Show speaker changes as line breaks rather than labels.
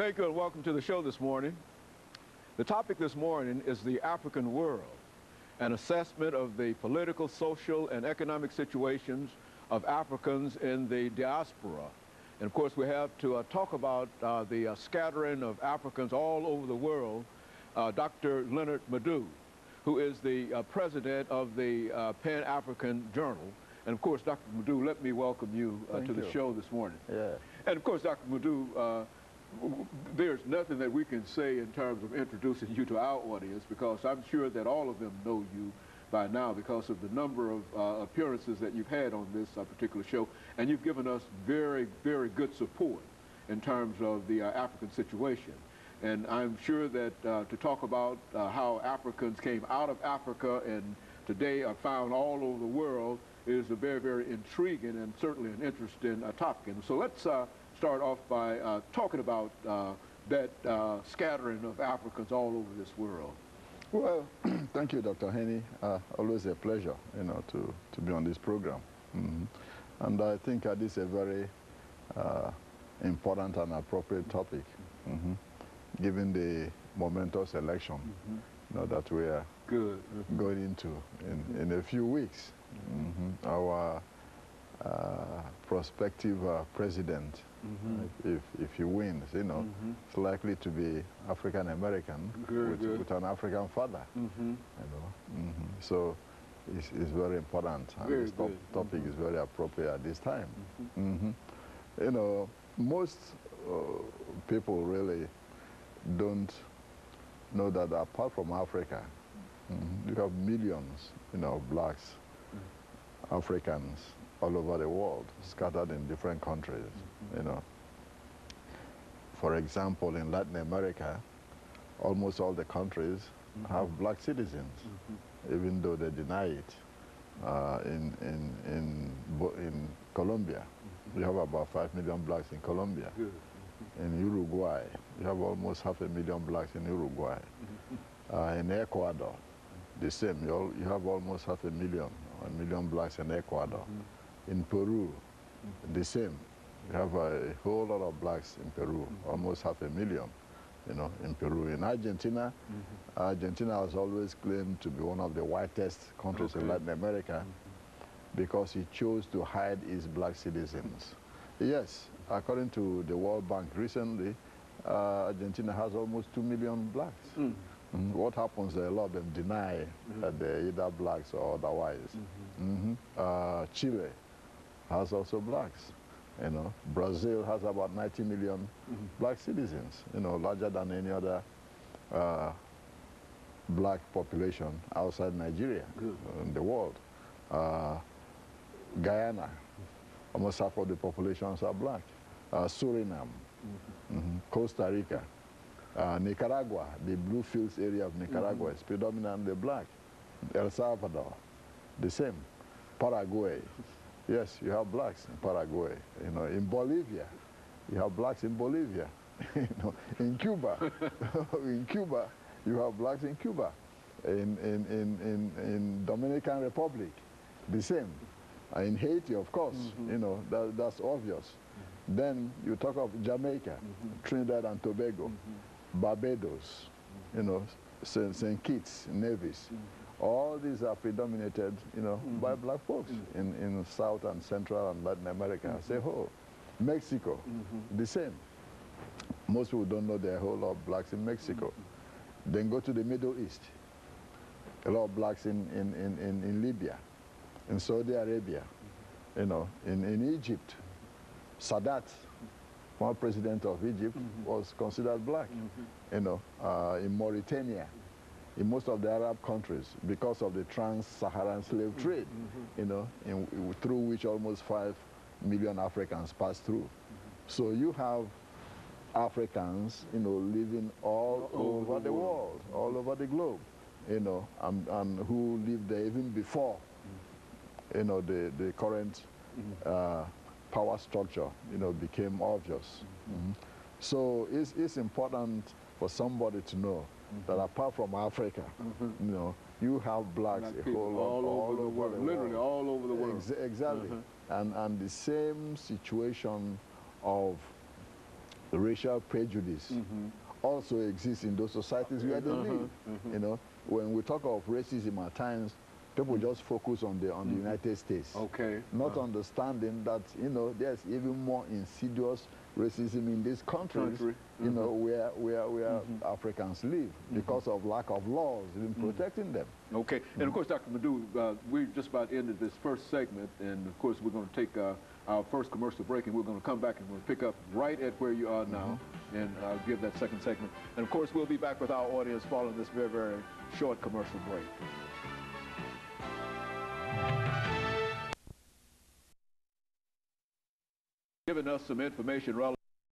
Thank you and welcome to the show this morning. The topic this morning is the African world, an assessment of the political, social, and economic situations of Africans in the diaspora. And of course, we have to talk about the scattering of Africans all over the world, Dr. LMadu, who is the president of the Pan-African Journal. And of course, Dr. LMadu, let me welcome you to the show this morning.
Yeah.
And of course, Dr. LMadu, there's nothing that we can say in terms of introducing you to our audience, because I'm sure that all of them know you by now because of the number of appearances that you've had on this particular show, and you've given us very, very good support in terms of the African situation. And I'm sure that to talk about how Africans came out of Africa and today are found all over the world is a very, very intriguing and certainly an interesting topic. And so let's start off by talking about that scattering of Africans all over this world.
Well, thank you, Dr. Henny. Always a pleasure, to be on this program. And I think this is a very important and appropriate topic, given the momentous election that we are going into in a few weeks. Our prospective president, if he wins, it's likely to be African American with an African father. So it's very important, and this topic is very appropriate at this time. Most people really don't know that apart from Africa, you have millions, of blacks, Africans all over the world, scattered in different countries, For example, in Latin America, almost all the countries have black citizens, even though they deny it. In Colombia, we have about 5 million blacks in Colombia. In Uruguay, you have almost 500,000 blacks in Uruguay. In Ecuador, the same. You have almost 500,000 blacks in Ecuador. In Peru, the same. You have a whole lot of blacks in Peru, almost 500,000, in Peru. In Argentina, Argentina has always claimed to be one of the whitest countries in Latin America because it chose to hide its black citizens. Yes, according to the World Bank recently, Argentina has almost 2 million blacks. What happens there, a lot of them deny that they're either blacks or otherwise. Chile has also blacks. Brazil has about 90 million black citizens, larger than any other black population outside Nigeria in the world. Guyana, almost half of the populations are black. Suriname, Costa Rica, Nicaragua, the Blue Fields area of Nicaragua is predominantly black. El Salvador, the same. Paraguay, yes, you have blacks in Paraguay. In Bolivia, you have blacks in Bolivia. In Cuba, you have blacks in Cuba. In Dominican Republic, the same. In Haiti, of course, that's obvious. Then you talk of Jamaica, Trinidad and Tobago, Barbados, St. Kitts, Nevis. All these are predominated, by black folks in South and Central and Latin America as a whole. Mexico, the same. Most people don't know there are a whole lot of blacks in Mexico. Then go to the Middle East. A lot of blacks in Libya, in Saudi Arabia, in Egypt. Sadat, former president of Egypt, was considered black. In Mauritania, in most of the Arab countries, because of the trans-Saharan slave trade, through which almost 5 million Africans passed through. So you have Africans, living all over the world, all over the globe, and who lived there even before, the current power structure, became obvious. So it's important for somebody to know that apart from Africa, you have blacks a whole lot
all over the world, literally all over the world.
Exactly. And the same situation of racial prejudice also exists in those societies where they live. You know, when we talk of racism at times, people just focus on the United States.
Okay.
Not understanding that, you know, there's even more insidious racism in these countries, you know, where Africans live because of lack of laws in protecting them.
Okay. And of course, Dr. LMadu, we've just about ended this first segment, and of course, we're going to take our first commercial break, and we're going to come back and we'll pick up right at where you are now and give that second segment. And of course, we'll be back with our audience following this very, very short commercial break. Giving us some information relative